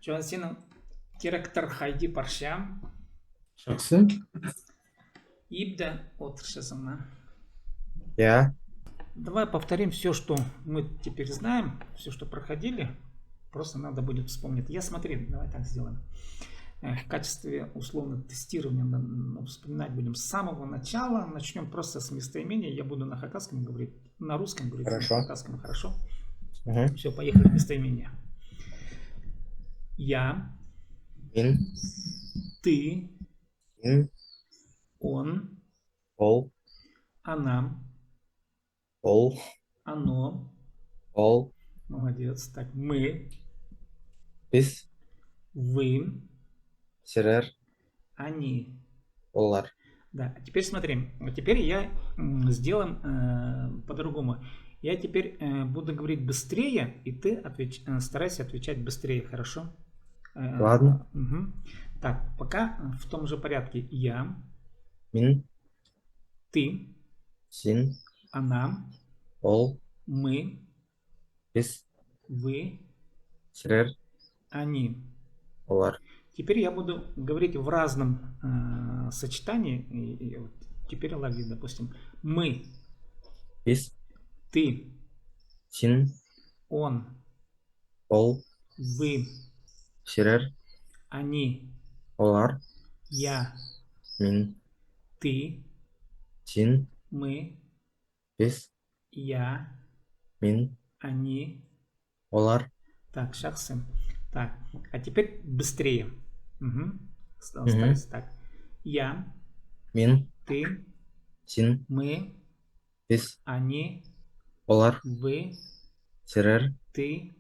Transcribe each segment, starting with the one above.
Şu an senin директор Хайди Парша. Жақсы. Ибда отыршысыңна. Я. Давай повторим все, что мы теперь знаем, все, что проходили. Просто надо будет вспомнить. Я смотри, давай так сделаем. В качестве условно тестирования вспоминать будем с самого начала. Начнем просто с местоимения. Я буду на хакасском говорить, на русском говорить, Хорошо. на хакасском, хорошо? Угу. Все, поехали, местоимение. Я, Мин. ты, Ин. он, Ол. она, Ол. оно. Ол. Молодец. Так, мы, Біз. вы, Сирер. они. Олар. Да, а теперь смотри. Теперь я сделаем по-другому. Я теперь буду говорить быстрее, и ты старайся отвечать быстрее, хорошо? Ладно. Угу. Так, пока в том же порядке. Я, Мин. ты, Син. она, Ол. мы, Біз. вы, Сирер. они. Олар. Теперь я буду говорить в разном сочетании. И вот теперь лови, допустим. Мы, Біз. ты, Син. он, Ол. вы, Сирер. они, Олар. я, Мин. ты, Син. мы, Біз. я, Мин. они. Олар. Так, шахсы. Так, а теперь быстрее. Угу. Мгм. Старайся так. Я, Мин. ты, Син. мы, Біз. они, Олар. вы, Сирер. ты,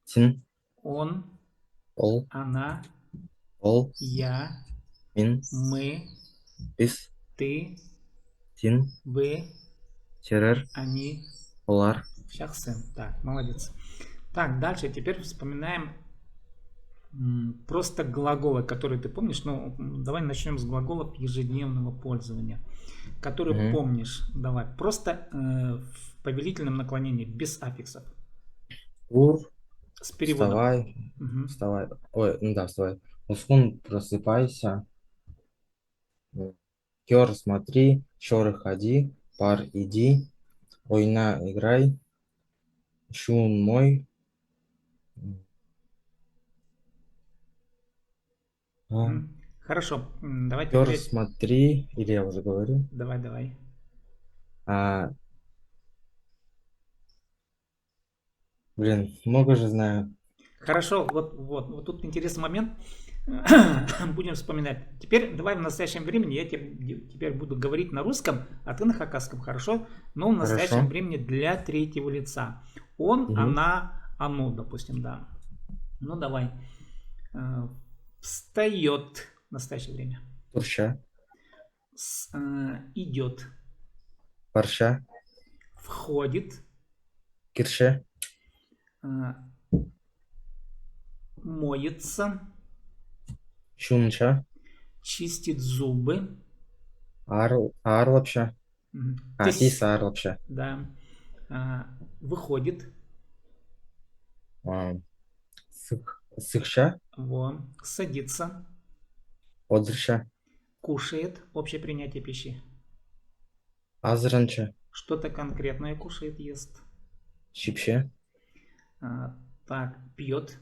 Син. он, Ол. она, Ол. я, Мин. мы, Біз. ты, Син. вы, Сирер. они. Олар. Шахсы. Так, молодец. Так, дальше теперь вспоминаем просто глаголы, которые ты помнишь. Ну, давай начнем с глаголов ежедневного пользования, которые Мгм. помнишь. Давай. Просто в повелительном наклонении, без аффиксов. Ур. С переводом. Вставай. Мгм. Вставай. Ой, ну да, вставай. Ускун, просыпайся. Кер, смотри. Чор, ходи. Пар, иди. Ойна, играй. Шун, мой. Мгм. Хорошо. Давай Кер, теперь. смотри. Или я уже говорю. Давай, давай. А, блин, много же знаю. Хорошо, вот тут интересный момент. Будем вспоминать. Теперь давай в настоящем времени я тебе теперь буду говорить на русском, а ты на хакасском, хорошо? Но в настоящем Хорошо. времени для третьего лица. Он, Мгм. она, оно, допустим, да. Ну давай. Встает в настоящее время. Турща. Идет. Парща. Входит. Кирше. Моется. Шунча. Чистит зубы. Арлапша. Мгм. Ис арлапша. Да. Выходит. Сыкша. Садится. Одрща. Кушает. Общее принятие пищи. Азранча. Что-то конкретное кушает, ест. Щипше. Так, пьет.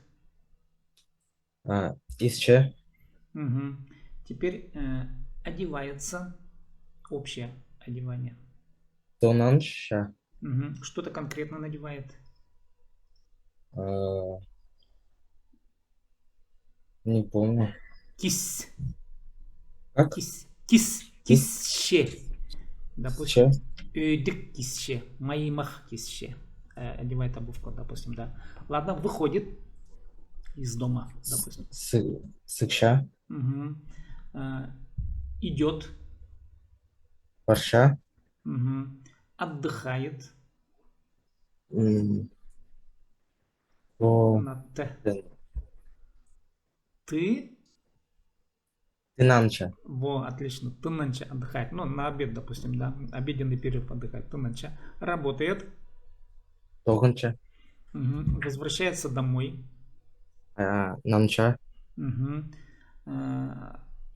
Исче. Угу. Теперь одевается. Общее одевание. Тонанша. Угу. Что-то конкретно надевает. Не помню. Кись. Как? Кисще. Допустим. Че? Ödük кисще. Маймах кисще. Одевает обувку, допустим, да. Ладно, выходит из дома, допустим. Сыкша. Угу. Идет. Парша. Угу. Отдыхает. О, На Т. блин. Ты. Тынанча. Отлично. Тынанча отдыхает. Ну, на обед, допустим, да. Обеденный перерыв отдыхает. Тынанча. Работает. Тоганча. Угу. Возвращается домой. Намча. Мгм.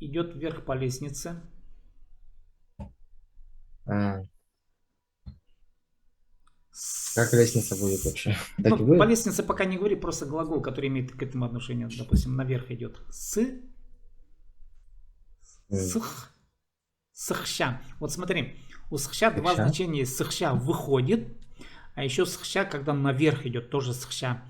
Идет вверх по лестнице. А, как лестница будет вообще? Так и Ну, по будет? лестнице пока не говори, просто глагол, который имеет к этому отношение. Допустим, наверх идет. М, Сх, схща. Вот смотри, у схща два ща. значения. Схща выходит, а еще схща, когда наверх идет, тоже схща.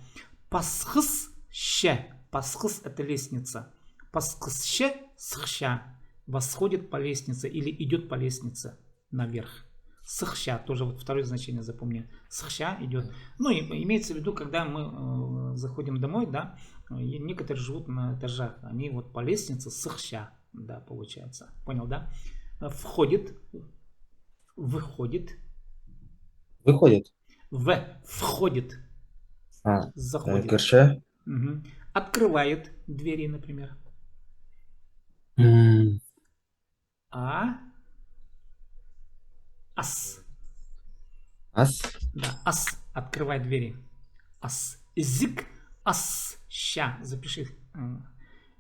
Пасхыс, ще. Пасхыс это лестница. Пасхысще, схща. Восходит по лестнице или идет по лестнице наверх. Схща, тоже вот второе значение запомни. Схща идет. Ну, имеется в виду, когда мы заходим домой, да, и некоторые живут на этажах, они вот по лестнице схща, да, получается. Понял, да? Входит, выходит, Выходит. входит, А, заходит. Кырше. Мгм. Открывает двери, например. М, А, ас. Ас. Да, ас. Открывает двери. Ас. Язык. Ас. Ща. Запиши.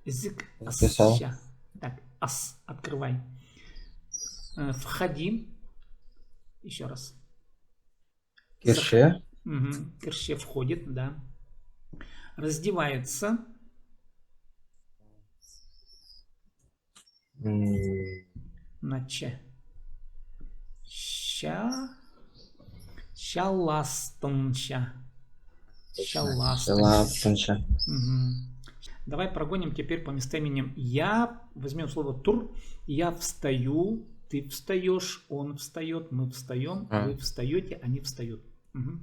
Язык. Ас. Записал. Ща. Так, ас. Открывай. Входи. Еще раз. Кирше. Угу. Керще входит, да. Раздевается. М, На че. Ща. Щаластунща. Точно. Щаластунща. Шеластунча. Мгм. Давай прогоним теперь по местоимениям. Я, возьмем слово тур, я встаю, ты встаешь, он встает, мы встаем, А, вы встаете, они встают. Мгм.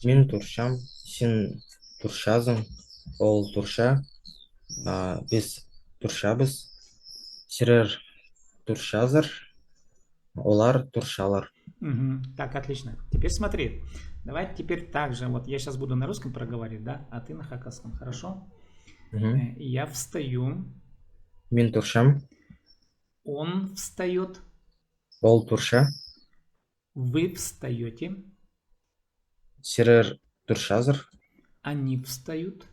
Мин туршам. Син туршазым. Ол турша. Biz туршабыз. Сирер туршазыр. Олар туршалар. Мгм. Так, отлично. Теперь смотри. Давай теперь так же. Вот я сейчас буду на русском проговаривать, да, а ты на хакасском, хорошо? Мгм. Я встаю, Мин туршам. он встает, Ол турша. вы встаете, Сирер туршазыр. они встают,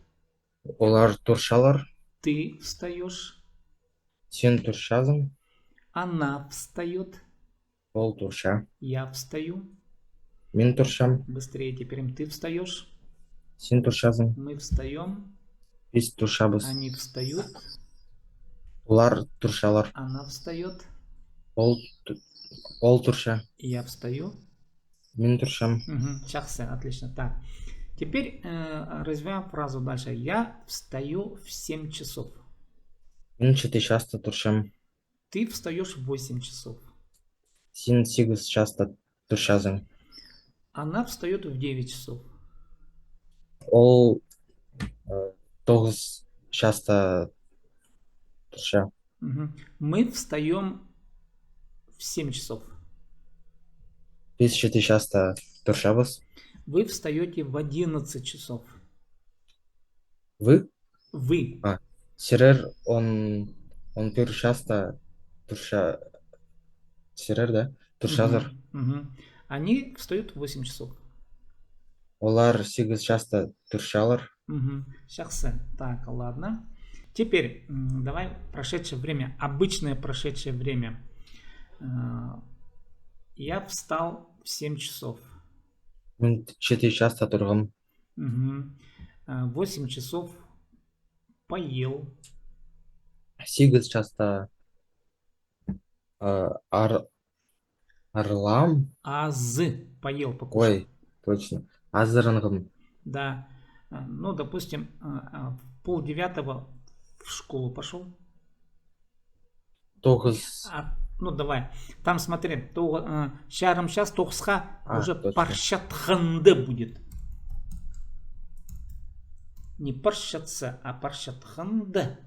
Олар туршалар. ты встаешь, Син туршазым. она встает, Ол турша. я встаю. Мин туршам. Быстрее теперь ты встаешь, Син туршазым. мы встаем, Biz туршабыз. они встают, Олар туршалар. она встает, Ол, ту- ол турша. я встаю. Мин туршам. Угу, жақсы, отлично. Так, теперь развиваем фразу дальше. Я встаю в 7 часов. Мин чити часто туршам. Ты встаешь в 8 часов. Син сигіз часто туршазым. Она встает в 9 часов. Ол тоғыз часто турша. Мгм. Мы встаем в 7 часов. Biz чити часто туршабыз. Вы встаете в 11 часов. Вы? Вы. Сирер он пир часто турша. Сирер, да? Туршазыр. Мгм, мгм. Они встают в 8 часов. Олар сигіз часто туршалар. Угу. Жақсы. Так, ладно. Теперь давай прошедшее время. Обычное прошедшее время. Я встал в 7 часов. Мин чити часто турғым. Угу. 8 часов поел. Сигіз часто арлам. Поел, покушал. Ой, точно. Азырынғым. Да. Ну, допустим, в 8:30 в школу пошел. Тоғыз. Ну, давай. Там смотри, шарым сейчас тоғызға уже Точно. паршатханды будет. Не паршатса, а паршатханды.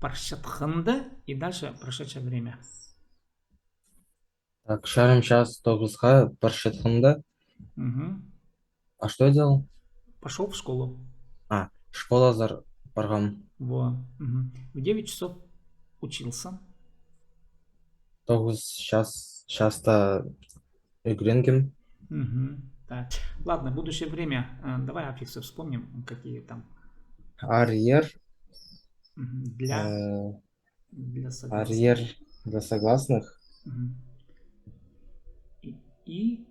Паршатханды и дальше прошедшее время. Так, шарым час тоғызға паршатхымда. Угу. А что я делал? Пошел в школу. Школа зар барғам. Во. Угу. В 9 часов учился. Тоғыз часто үйренгем. Угу. Так. Ладно, будущее время. Давай аффиксы вспомним, какие там. Арьер. Для, э, для согласных. Арьер для согласных. Мгм. И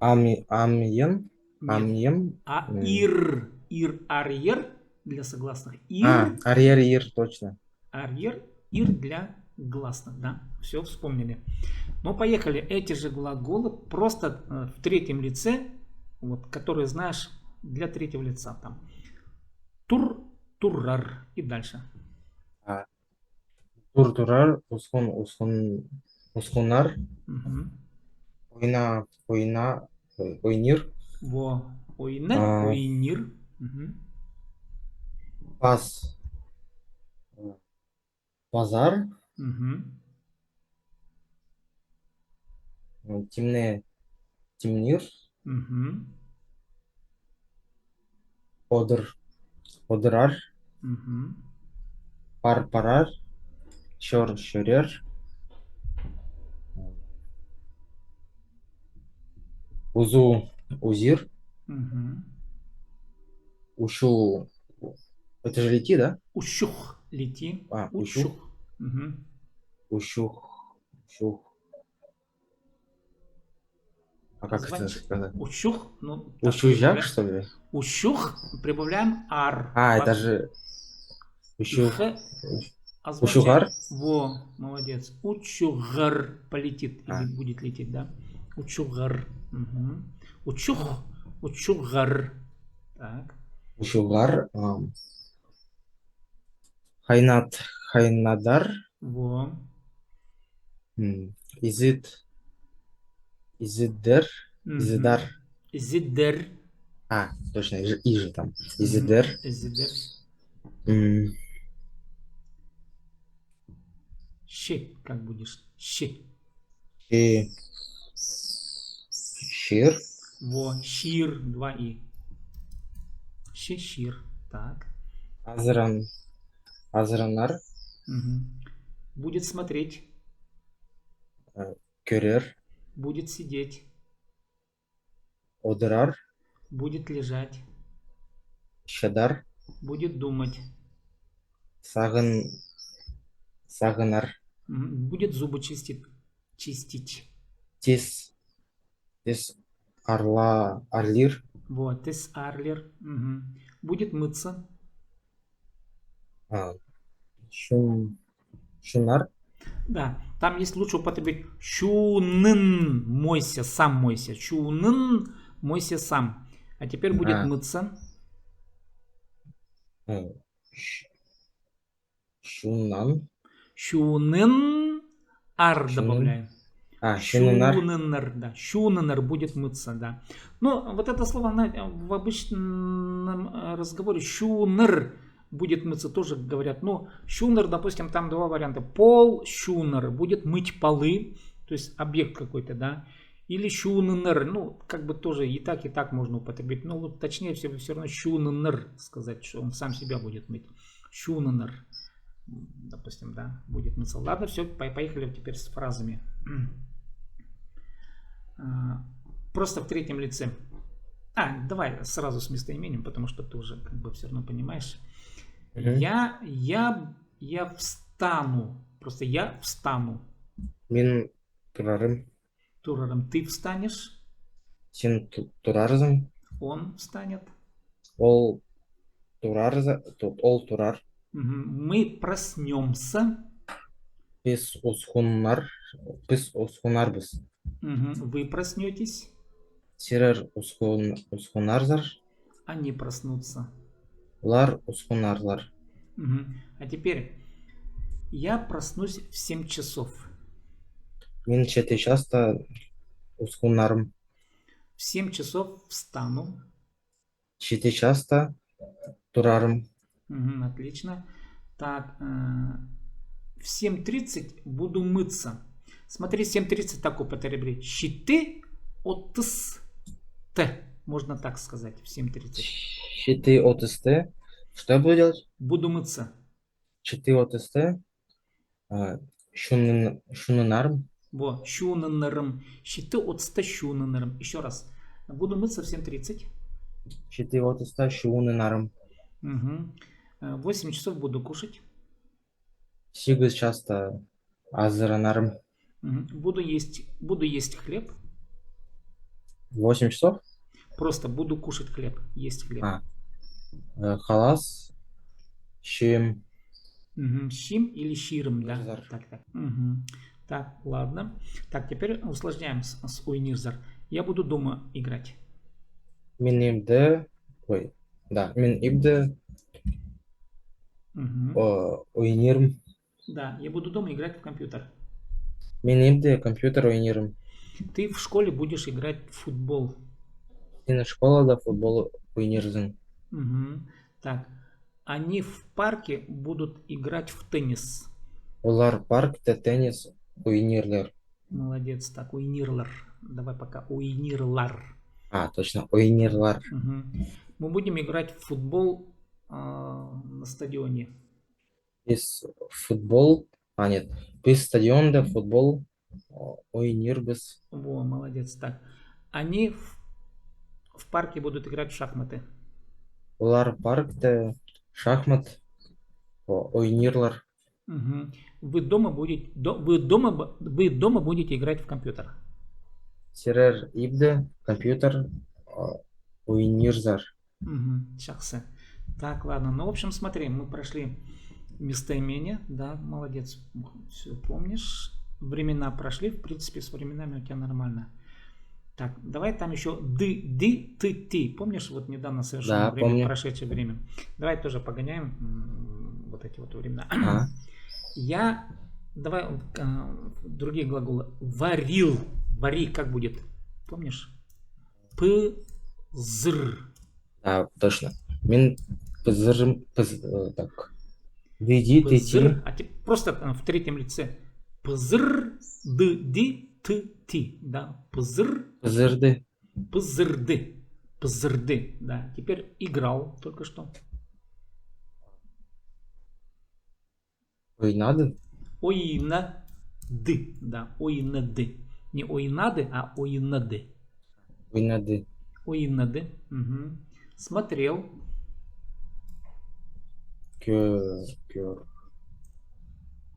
Амьен. нет. Амьем. А м, ир. Ир, арьер для согласных. Ир, Арьер, ир, точно. арьер, ир для гласных. Да, все вспомнили. Ну, поехали. Эти же глаголы просто в третьем лице, вот, которые знаешь для третьего лица. Там тур, туррар и дальше. А, Туртурар, усхунар, Мгм. ойна, ойнир, Во. Ойне, а, ойнир. Мгм. пас, пазар, Мгм. темне, темнир, Мгм. одыр, одырар, Мгм. парар, шорер, узу, узир, Мгм. ушу. Это же лети, да? Ущух. Лети. Ущух, Учух. Мгм. ущух, ущух. А как это Звончик. сказать? Ущух. Ну, так Ущужак, прибавляем. что ли? Ущух. Прибавляем ар. Это же И х. ущух, Озвончаем. ущугар. Во. Молодец. Учугар. Полетит. Или А, будет лететь, да? Учугар. Мгм. Учух. Учугар. Так. ущугар. Хайнат, хайнадар. Во. м, Изид, изидер, изидар. Мгм. Зидер. Точно, иже там. Мгм. Изидер. Зидер. м, Щи. Как будешь? Щи. И щир. Во. Щир. Два и. Щир. Так. Азран, азранар. Мгм. Будет смотреть. Көрер. Будет сидеть. Одырар. Будет лежать. Шадар. Будет думать. Сагын, сагынар. Будет зубы чистить. Чистить. Тис, тис арла, арлир. Вот. Тес арлер. Будет мыться. а, Шум, шунар. Да, там есть лучше употребить чунын, мойся, сам мойся. Чунын, мойся сам. А теперь будет А, мыться. э, ш- Шунан. Чунын, ар Шунын. добавляем. Шунынар. Шунынер, да. Шунынер будет мыться, да. Но вот это слово в обычном разговоре шунер будет мыться, тоже говорят. Ну, шунер, допустим, там два варианта. Пол шунер будет мыть полы, то есть объект какой-то, да. Или шуннер, ну, как бы тоже и так можно употребить. Но вот точнее всего все равно шуннер сказать, что он сам себя будет мыть. Шуннер, допустим, да, будет мыться. Ладно, все, поехали теперь с фразами. Просто в третьем лице. Давай сразу с местоимением, потому что ты уже как бы все равно понимаешь. Мгм. Я встану. Просто я встану. Мин турарым. Тураром ты встанешь. Син турарзым. Он встанет. Ол турарза. Ол турар. Мы проснемся. Пис усхуннар. Пис усхунарбыз. Вы проснетесь. Сирер усхунарзар. Они проснутся. Лар усхунарлар. А теперь я проснусь в 7 часов. Мин чети часто усхунарым. В 7 часов встану. Чети часто турарым. Отлично. Так, в 7:30 буду мыться. Смотри, 7:30 так употребли. Щиты от т. Можно так сказать, в 7:30. Чети отсте. Что я буду делать? Буду мыться. Чети отсте. Шунынарм. Во, щунынырым. Щиты от ста щунынырым. Еще раз. Буду мыться в 7:30. 7:30 şuunlarım. Угу. 8 часов буду кушать. 8:00 hazırlanırım. Мгм. Буду есть хлеб. 8 часов? Просто буду кушать хлеб, есть хлеб. Халас. Щим. Угу. Щим или щиром, да? Нирзар. Так. Угу. Так, ладно. Так, теперь усложняем с ойнирзар. Я буду дома играть. Min ibde. Ой. Да. Min ibde Угу. oynarım. Да, я буду дома играть в компьютер. Min ibde компьютер oynarım. Ты в школе будешь играть в футбол. Сен школада футбол oynarızın. Угу. Так, они в парке будут играть в теннис. Олар паркта теннис oynarlar. Молодец, так, уйнирлар. Давай пока, уйнирлар. Точно, oynarlar. Угу. Мы будем играть в футбол на стадионе. Biz futbol, нет, biz stadionda futbol oynarız. Во, молодец, так. Они в парке будут играть в шахматы. Олар паркта шахмат oynarlar. Угу. Вы дома будете играть в компьютер. Сирер ibde компьютер oynarızlar. Угу. Шахсы. Так, ладно. Ну, в общем, смотри, мы прошли местоимение, да, молодец, все помнишь. Времена прошли, в принципе, с временами у тебя нормально. Так, давай там еще ты. Помнишь, вот недавно совершенно Да, помню. прошедшее время. Давай тоже погоняем вот эти вот времена. Давай другие глаголы. Варил. Вари как будет? Помнишь? Пызр. Да, точно. Мен пызырым, так. Диди, Пызр. ти. Просто в третьем лице. Пызр, ти. Да. Пызр. Пызырды. Пызырды. Да. Теперь играл только что. Ойнады. Ойнады. Да. Ойнады. Не ойнады, а ойнады. Ойнады. Ойнады. Угу. Смотрел.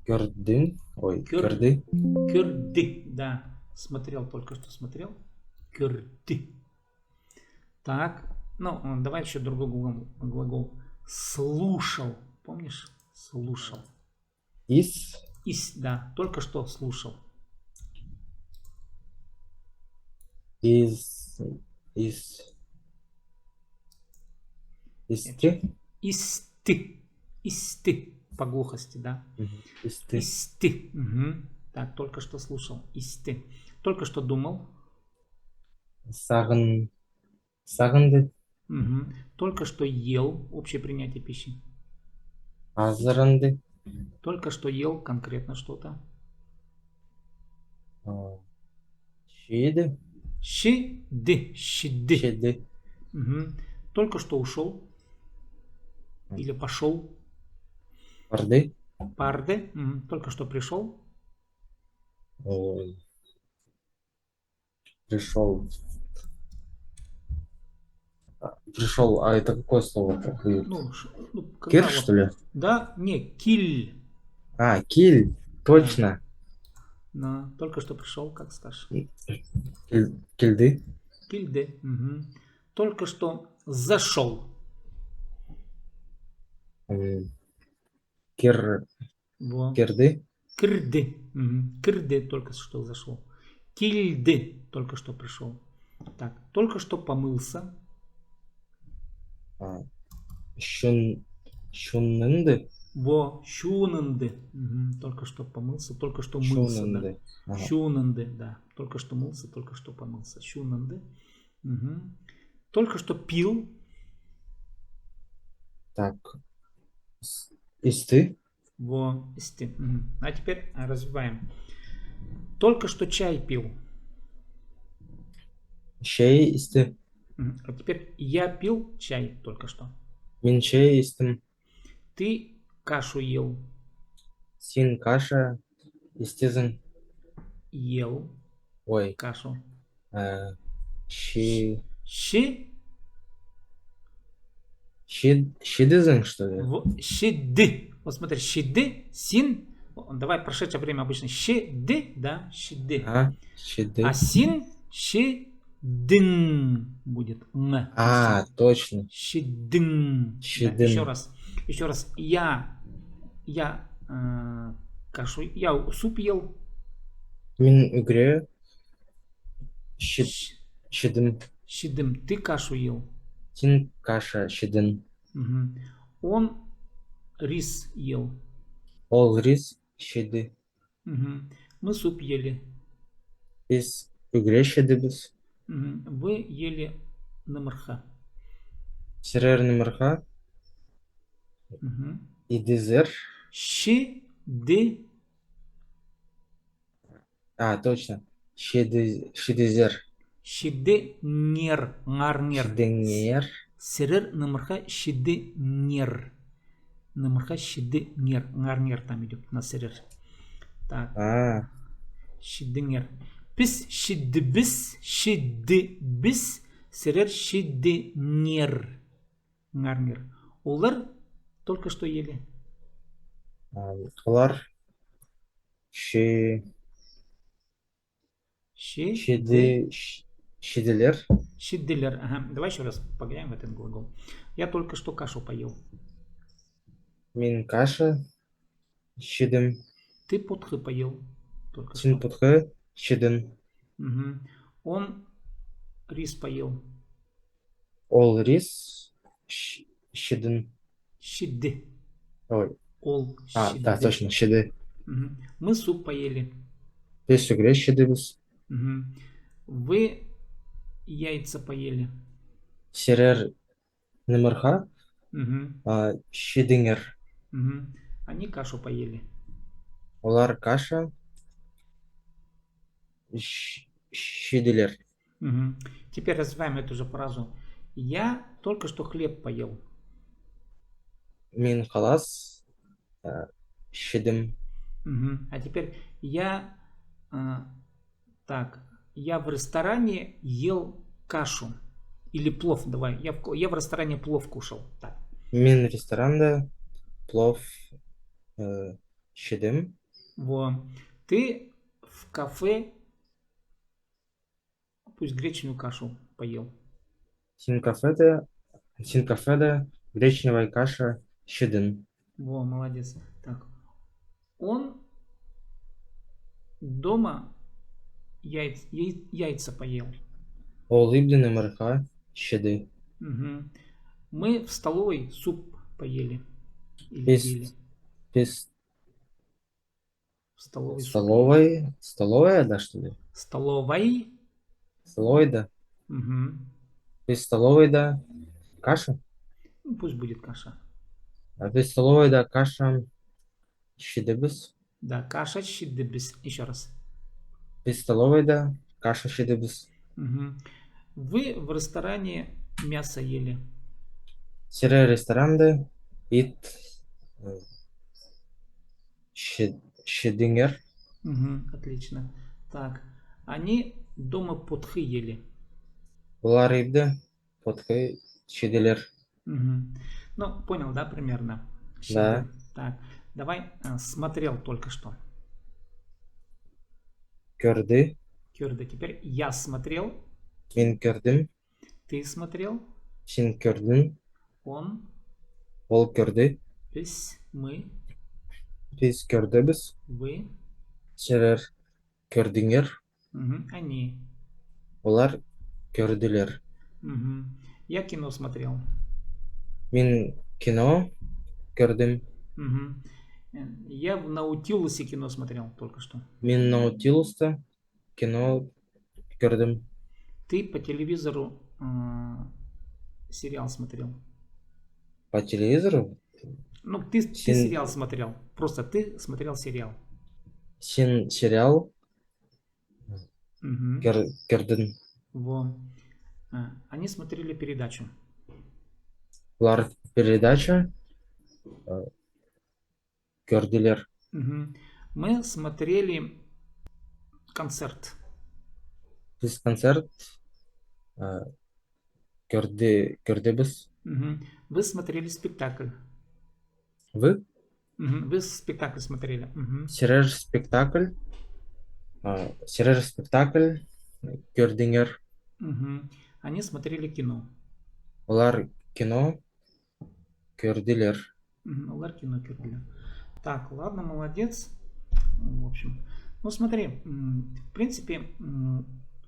Көрдүн. Ой, көрды. Көрды. Да. Смотрел, только что смотрел. Көрды. Так. Ну, давай еще другой глагол. Слушал. Помнишь? Слушал. Да, только что слушал. Исти. Исты. По глухости, да. Исты. Угу. Так, только что слушал. Исты. Только что думал. Сағынды. Угу. Только что ел. Общее принятие пищи. Азырынды. Только что ел конкретно что-то. Шиды. Щиды. Угу. Только что ушел. Или пошел. Парды. Угу. Только что пришел. Пришел. Пришел, а это какое слово? Кир, что ли? Да, не, киль. Киль, точно. Да, только что пришел, как скажешь. Кильды. Кильды. Угу. Только что зашел. Кирды. Кирды. Угу. Кирды только что зашел. Кильды только что пришел. Так, только что помылся. Шуннынды. Шунынды. Угу. Только что помылся, только что мылся. Шуннынды. Да? Шунынды, да. Только что мылся, только что помылся. Шунынды. Угу. Только что пил. Так. Исты. Исты. Угу. А теперь развиваем. Только что чай пил. Чай исты. А теперь я пил чай только что. Мен чай истым. Ты кашу ел. Син каша истезін. Ел. Ой. Кашу. Щи... Щи. Щидызын, что ли? Щиды. Вот смотри, щиды, син. Давай прошедшее время обычно щиды, да, щиды. А, А щиды. син щидын будет. А, точно. Щидын. Да, еще Щидын. раз. Еще раз. Я кашу, я суп ел. Мин игре Щ- щидым. Щидым. Ты кашу ел. Тин каша щидын. Мгм. Он рис ел. Ол рис щиды. Мгм. Мы суп ели. Biz игре щидыбыз. Мгм. Вы ели намырха. Сирерный марха. Мгм. Идизер. Щиды. А, точно. Щидизер. Щиды нер. Нгарнер. Щиденер. Сирер намырха щиды нер. Намырха щиды нер. Нгарнер там идет на сирер. Так. А, Щиддиңер. Біз щиддібіз, щиддібіз, сірер щиддинер. Ңарңер. Олар только что ели. олар щи... Щиды. Щиделер. Щиддилер. Ага. Давай еще раз поглянем в этот глагол. Я только что кашу поел. Мин каша щидым. Ты потхы поел. Только Син что. путхы щидын. Угу. Он рис поел. Ол рис щидын. Щидды. Ой. Ол А, да, щидды. точно, щиды. Угу. Мы суп поели. Biz игре щидыбыз. Угу. Вы яйца поели. Сирер нымырха. Угу. Щидиңер. Угу. Они кашу поели. Олар каша щиделер. Угу. Теперь развиваем эту же фразу. Я только что хлеб поел. Мин халас щидым. Угу. А теперь я я в ресторане ел кашу. Или плов, давай. Я в ресторане плов кушал. Так. Мин ресторанда плов щидым. Вот. Ты в кафе пусть гречневую кашу поел. Син кафеда гречневая каша щидын. Во, молодец. Так. Он дома яйца поел. Ол ибди нымырха щиды. Угу. Мы в столовой суп поели. Или Biz, ели. biz В столовой столовая, да, что ли? Столовой. Столовой, да. Угу. Без столовой, да, каша. Ну, пусть будет каша. А без столовой, да, каша щидыбыз. Да, каша щидыбис. Еще раз. Без столовой, да, каша щидыбыз. Угу. Вы в ресторане мясо ели. Сире ресторанда ит щидиңер. Угу. Отлично. Так. Они дома потхы ели. Булар ибді потхы щиделер. Угу. Ну, понял, да, примерно? Да. Так, давай смотрел только что. Көрді. Кёрды. Теперь я смотрел. Мен көрдім. Ты смотрел. Сен көрдің. Он. Ол көрді. Біз. Мы. Біз көрдібіз. Вы. Сирер көрдіңер. Угу. Они. Олар көрділер. Угу. Я кино смотрел. Мен кино көрдім. Угу. Я в Наутилусе кино смотрел только что. Мен Наутилуста кино көрдім. Ты по телевизору сериал смотрел. По телевизору? Ну, ты сериал смотрел. Просто ты смотрел сериал. Сен сериал Угу. көрдің. Во. Они смотрели передачу. Олар передача көрділер. Угу. Мы смотрели концерт. Біз концерт Көрдебіз. Вы смотрели спектакль. Вы? Вы спектакль смотрели. Сирер спектакль. Сирер спектакль. Көрдіңер. Они смотрели кино. Олар кино көрділер. Олар кино көрділер. Так, ладно, молодец. В общем, ну смотри, в принципе,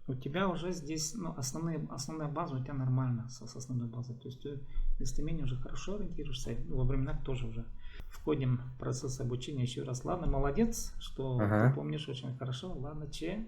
у тебя уже здесь, ну, основная база у тебя нормально с основной базой. То есть ты местоимение уже хорошо ориентируешься. Во временах тоже уже входим в процесс обучения еще раз. Ладно, молодец, что ты помнишь очень хорошо. Ладно, че?